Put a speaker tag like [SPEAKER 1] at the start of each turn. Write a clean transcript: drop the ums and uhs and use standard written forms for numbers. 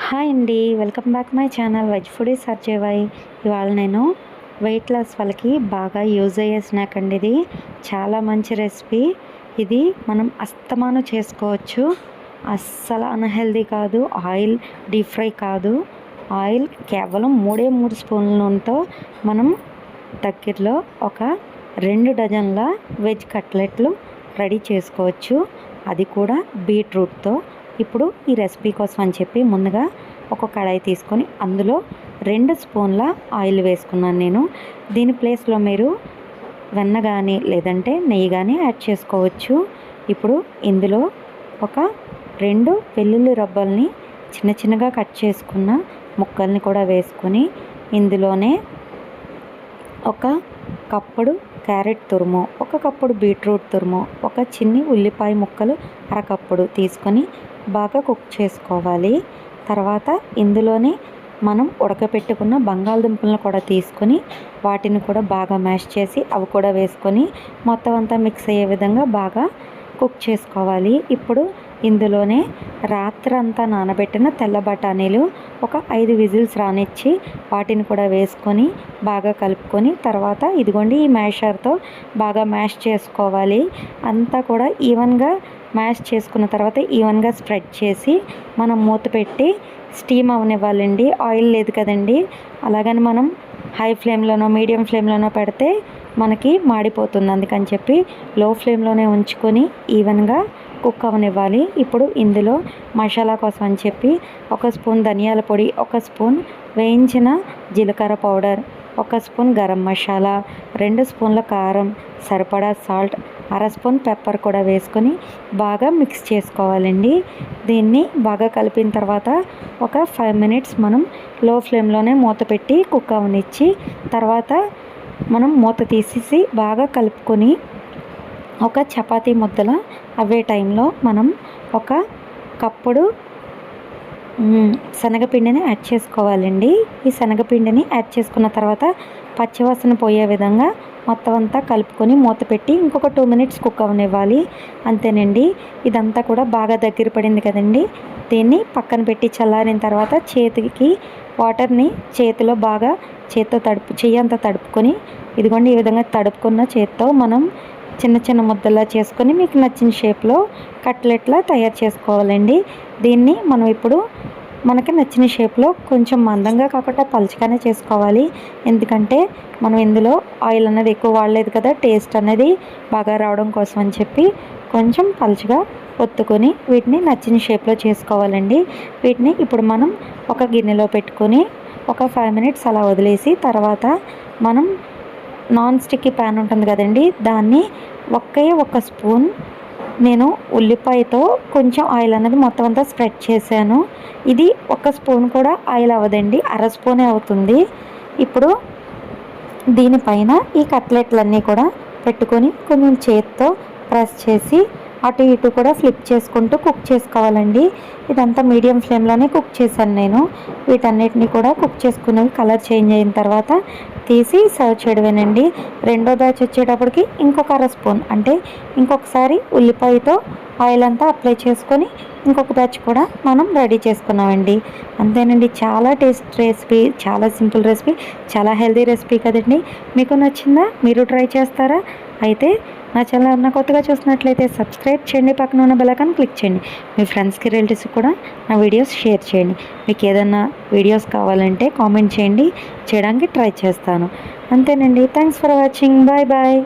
[SPEAKER 1] Hi అండి, welcome back my channel veg foodie సర్జేవాయ్. ఇవాళ నేను వెయిట్ లాస్ వాళ్ళకి బాగా యూజ్ అయ్యే స్నాక్ అండి. ఇది చాలా మంచి రెసిపీ. ఇది మనం అస్తమాను చేసుకోవచ్చు. అస్సలు అన్హెల్దీ కాదు, ఆయిల్ డీప్ ఫ్రై కాదు. ఆయిల్ కేవలం 3 స్పూన్ల నూనెతో మనం దగ్గరలో ఒక 2 డజన్ల వెజ్ కట్లెట్లు రెడీ చేసుకోవచ్చు. అది కూడా బీట్రూట్తో. ఇప్పుడు ఈ రెసిపీ కోసం అని చెప్పి ముందుగా ఒక కడాయి తీసుకొని అందులో 2 స్పూన్ల ఆయిల్ వేసుకున్నాను నేను. దీని ప్లేస్లో మీరు వెన్న కానీ లేదంటే నెయ్యి కానీ యాడ్ చేసుకోవచ్చు. ఇప్పుడు ఇందులో ఒక 2 వెల్లుల్లి రబ్బల్ని చిన్న చిన్నగా కట్ చేసుకున్న ముక్కల్ని కూడా వేసుకొని ఇందులోనే ఒక కప్పుడు క్యారెట్ తురుము, ఒక కప్పుడు బీట్రూట్ తురుము, ఒక చిన్ని ఉల్లిపాయ ముక్కలు అరకప్పుడు తీసుకొని బాగా కుక్ చేసుకోవాలి. తర్వాత ఇందులోనే మనం ఉడకపెట్టుకున్న బంగాళదుంపలను కూడా తీసుకొని వాటిని కూడా బాగా మ్యాష్ చేసి అవి కూడా వేసుకొని మొత్తం అంతా మిక్స్ అయ్యే విధంగా బాగా కుక్ చేసుకోవాలి. ఇప్పుడు ఇందులోనే రాత్రంతా నానబెట్టిన తెల్ల బఠానీలు ఒక 5 విజిల్స్ రానిచ్చి వాటిని కూడా వేసుకొని బాగా కలుపుకొని తర్వాత ఇదిగోండి ఈ మ్యాషర్తో బాగా మ్యాష్ చేసుకోవాలి. అంతా కూడా ఈవెన్గా మ్యాష్ చేసుకున్న తర్వాత ఈవెన్గా స్ప్రెడ్ చేసి మనం మూత పెట్టి స్టీమ్ అవనివ్వాలండి. ఆయిల్ లేదు కదండి, అలాగని మనం హై ఫ్లేమ్లోనో మీడియం ఫ్లేమ్లోనో పెడితే మనకి మాడిపోతుంది. అందుకని చెప్పి లో ఫ్లేమ్లోనే ఉంచుకొని ఈవెన్గా కుక్ అవనివ్వాలి. ఇప్పుడు ఇందులో మసాలా కోసం అని చెప్పి 1 స్పూన్ ధనియాల పొడి, 1 స్పూన్ వేయించిన జీలకర్ర పౌడర్, 1 స్పూన్ గరం మసాలా, 2 స్పూన్ల కారం, సరిపడా సాల్ట్, 1/2 స్పూన్ పెప్పర్ కూడా వేసుకొని బాగా మిక్స్ చేసుకోవాలండి. దీన్ని బాగా కలిపిన తర్వాత ఒక 5 మినిట్స్ మనం లో ఫ్లేమ్లోనే మూత పెట్టి కుక్ అవనిచ్చి తర్వాత మనం మూత తీసేసి బాగా కలుపుకొని ఒక చపాతీ ముద్దల అవే టైంలో మనం ఒక కప్పుడు శనగపిండిని యాడ్ చేసుకోవాలండి. ఈ శనగపిండిని యాడ్ చేసుకున్న తర్వాత పచ్చివాసన పోయే విధంగా మొత్తం అంతా కలుపుకొని మూత పెట్టి ఇంకొక 2 మినిట్స్ కుక్ అవనివ్వాలి. అంతేనండి. ఇదంతా కూడా బాగా దగ్గర పడింది కదండి. దీన్ని పక్కన పెట్టి చల్లారిన తర్వాత చేతికి వాటర్ని చేతిలో బాగా చెయ్యి అంతా తడుపుకొని ఇదిగోండి ఈ విధంగా తడుపుకున్న చేతితో మనం చిన్న చిన్న ముద్దలా చేసుకొని మీకు నచ్చిన షేప్లో కట్లెట్లా తయారు చేసుకోవాలండి. దీన్ని మనం ఇప్పుడు మనకి నచ్చిన షేప్లో కొంచెం మందంగా కాకుండా పలుచగానే చేసుకోవాలి. ఎందుకంటే మనం ఇందులో ఆయిల్ అనేది ఎక్కువ వాడలేదు కదా, టేస్ట్ అనేది బాగా రావడం కోసం అని చెప్పి కొంచెం పలుచగా ఒత్తుకొని వీటిని నచ్చిన షేప్లో చేసుకోవాలండి. వీటిని ఇప్పుడు మనం ఒక గిన్నెలో పెట్టుకొని ఒక 5 మినిట్స్ అలా వదిలేసి తర్వాత మనం నాన్ స్టిక్కీ ప్యాన్ ఉంటుంది కదండి, దాన్ని ఒక స్పూన్ నేను ఉల్లిపాయతో కొంచెం ఆయిల్ అనేది మొత్తం అంతా స్ప్రెడ్ చేశాను. ఇది 1 స్పూన్ కూడా ఆయిల్ అవ్వదండి, 1/2 స్పూనే అవుతుంది. ఇప్పుడు దీనిపైన ఈ కట్లెట్లన్నీ కూడా పెట్టుకొని కొంచెం చేత్తో ప్రెస్ చేసి అటు ఇటు కూడా ఫ్లిప్ చేసుకుంటూ కుక్ చేసుకోవాలండి. ఇదంతా మీడియం ఫ్లేమ్లోనే కుక్ చేశాను నేను. వీటన్నిటిని కూడా కుక్ చేసుకునేవి కలర్ చేంజ్ అయిన తర్వాత తీసి సర్వ్ చేయడమేనండి. రెండో బ్యాచ్ వచ్చేటప్పటికి ఇంకొక 1/2 స్పూన్ అంటే ఇంకొకసారి ఉల్లిపాయతో ఆయిల్ అంతా అప్లై చేసుకొని ఇంకొక బ్యాచ్ కూడా మనం రెడీ చేసుకున్నామండి. అంతేనండి. చాలా టేస్ట్ రెసిపీ, చాలా సింపుల్ రెసిపీ, చాలా హెల్తీ రెసిపీ కదండి. మీకు నచ్చిందా? మీరు ట్రై చేస్తారా? అయితే నా ఛానల్ ఎవరైనా కొత్తగా చూసినట్లయితే సబ్స్క్రైబ్ చేయండి, పక్కన ఉన్న బెల్ ఐకాన్ క్లిక్ చేయండి. మీ ఫ్రెండ్స్కి రిలేటివ్స్కి కూడా నా వీడియోస్ షేర్ చేయండి. మీకు ఏదైనా వీడియోస్ కావాలంటే కామెంట్ చేయండి, చేయడానికి ట్రై చేస్తాను. అంతేనండి. Thanks for watching. Bye bye.